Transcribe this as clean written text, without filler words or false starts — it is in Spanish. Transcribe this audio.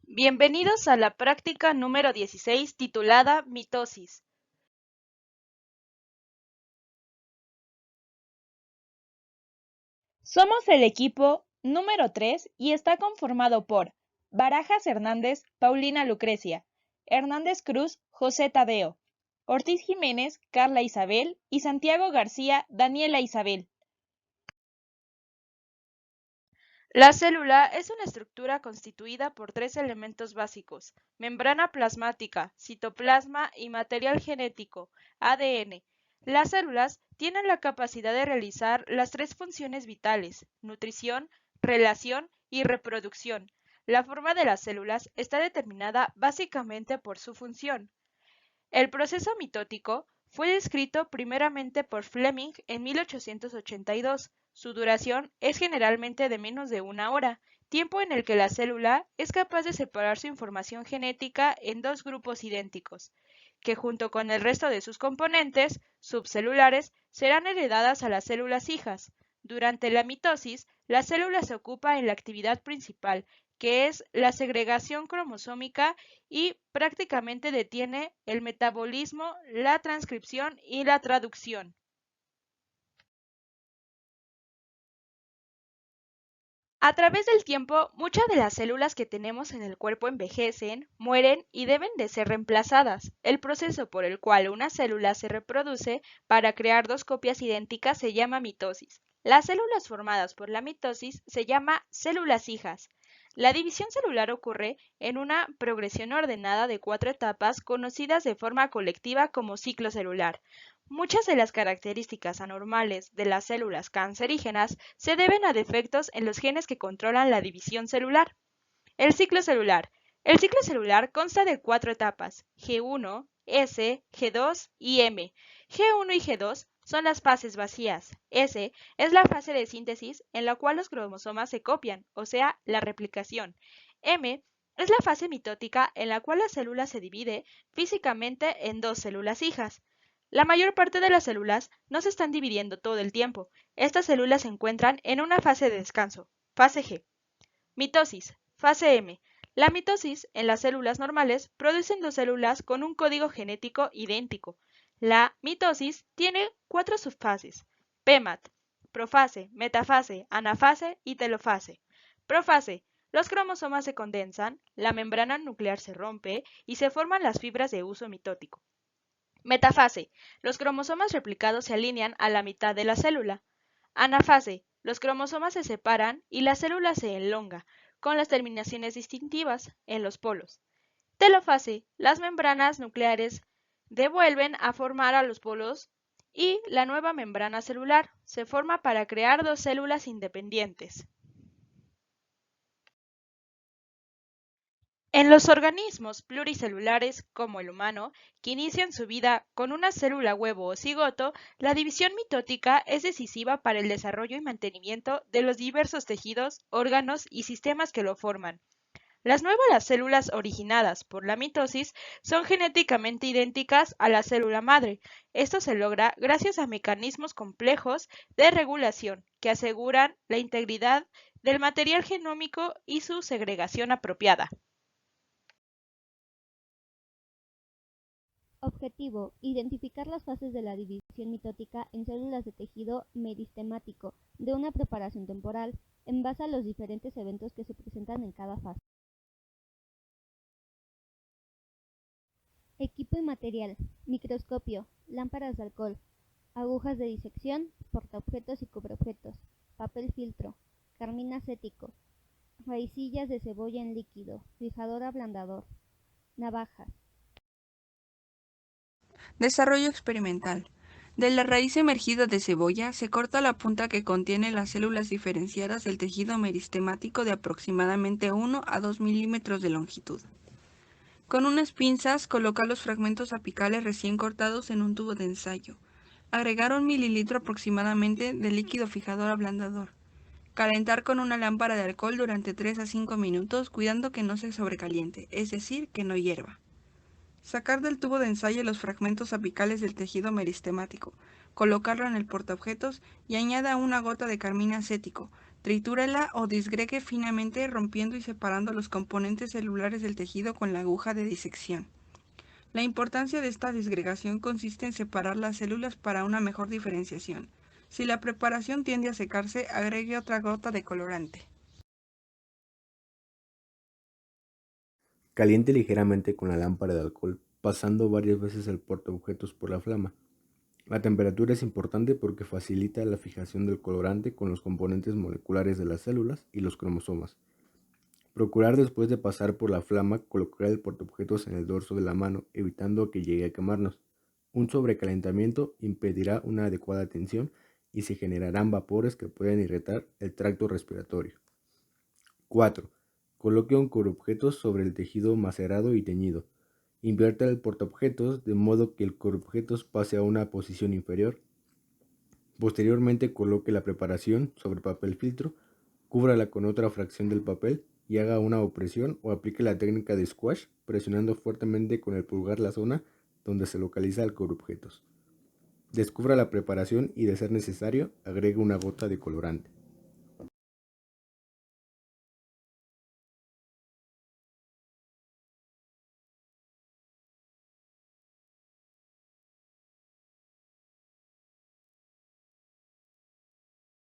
Bienvenidos a la práctica número 16 titulada Mitosis. Somos el equipo número 3 y está conformado por Barajas Hernández, Paulina Lucrecia, Hernández Cruz, José Tadeo, Ortiz Jiménez, Carla Isabel y Santiago García, Daniela Isabel. La célula es una estructura constituida por tres elementos básicos: membrana plasmática, citoplasma y material genético, ADN. Las células tienen la capacidad de realizar las tres funciones vitales: nutrición, relación y reproducción. La forma de las células está determinada básicamente por su función. El proceso mitótico fue descrito primeramente por Fleming en 1882. Su duración es generalmente de menos de una hora, tiempo en el que la célula es capaz de separar su información genética en dos grupos idénticos, que junto con el resto de sus componentes subcelulares serán heredadas a las células hijas. Durante la mitosis, la célula se ocupa en la actividad principal, que es la segregación cromosómica, y prácticamente detiene el metabolismo, la transcripción y la traducción. A través del tiempo, muchas de las células que tenemos en el cuerpo envejecen, mueren y deben de ser reemplazadas. El proceso por el cual una célula se reproduce para crear dos copias idénticas se llama mitosis. Las células formadas por la mitosis se llama células hijas. La división celular ocurre en una progresión ordenada de 4 etapas conocidas de forma colectiva como ciclo celular. Muchas de las características anormales de las células cancerígenas se deben a defectos en los genes que controlan la división celular. El ciclo celular. El ciclo celular consta de 4 etapas: G1, S, G2 y M. G1 y G2 son las fases vacías. S es la fase de síntesis en la cual los cromosomas se copian, o sea, la replicación. M es la fase mitótica en la cual la célula se divide físicamente en dos células hijas. La mayor parte de las células no se están dividiendo todo el tiempo. Estas células se encuentran en una fase de descanso, fase G. Mitosis, fase M. La mitosis en las células normales producen dos células con un código genético idéntico. La mitosis tiene 4 subfases: PEMAT, profase, metafase, anafase y telofase. Profase: los cromosomas se condensan, la membrana nuclear se rompe y se forman las fibras de uso mitótico. Metafase: los cromosomas replicados se alinean a la mitad de la célula. Anafase: los cromosomas se separan y la célula se elonga, con las terminaciones distintivas en los polos. Telofase: las membranas nucleares devuelven a formar a los polos y la nueva membrana celular se forma para crear dos células independientes. En los organismos pluricelulares, como el humano, que inician su vida con una célula huevo o cigoto, la división mitótica es decisiva para el desarrollo y mantenimiento de los diversos tejidos, órganos y sistemas que lo forman. Las nuevas células originadas por la mitosis son genéticamente idénticas a la célula madre. Esto se logra gracias a mecanismos complejos de regulación que aseguran la integridad del material genómico y su segregación apropiada. Objetivo: identificar las fases de la división mitótica en células de tejido meristemático de una preparación temporal, en base a los diferentes eventos que se presentan en cada fase. Equipo y material: microscopio, lámparas de alcohol, agujas de disección, portaobjetos y cubreobjetos, papel filtro, carmín acético, raicillas de cebolla en líquido, fijador ablandador, navajas. Desarrollo experimental. De la raíz emergida de cebolla se corta la punta que contiene las células diferenciadas del tejido meristemático de aproximadamente 1 a 2 milímetros de longitud. Con unas pinzas coloca los fragmentos apicales recién cortados en un tubo de ensayo. Agregar 1 mililitro aproximadamente de líquido fijador ablandador. Calentar con una lámpara de alcohol durante 3 a 5 minutos, cuidando que no se sobrecaliente, es decir, que no hierva. Sacar del tubo de ensayo los fragmentos apicales del tejido meristemático, colocarlo en el portaobjetos y añada una gota de carmín acético, Tritúrela o disgregue finamente rompiendo y separando los componentes celulares del tejido con la aguja de disección. La importancia de esta disgregación consiste en separar las células para una mejor diferenciación. Si la preparación tiende a secarse, agregue otra gota de colorante. Caliente ligeramente con la lámpara de alcohol, pasando varias veces el portaobjetos por la flama. La temperatura es importante porque facilita la fijación del colorante con los componentes moleculares de las células y los cromosomas. Procurar después de pasar por la flama colocar el portaobjetos en el dorso de la mano, evitando que llegue a quemarnos. Un sobrecalentamiento impedirá una adecuada tensión y se generarán vapores que pueden irritar el tracto respiratorio. 4. Coloque un cubreobjetos sobre el tejido macerado y teñido. Invierta el portaobjetos de modo que el cubreobjetos pase a una posición inferior. Posteriormente coloque la preparación sobre papel filtro, cúbrala con otra fracción del papel y haga una opresión o aplique la técnica de squash presionando fuertemente con el pulgar la zona donde se localiza el cubreobjetos. Descubra la preparación y, de ser necesario, agregue una gota de colorante.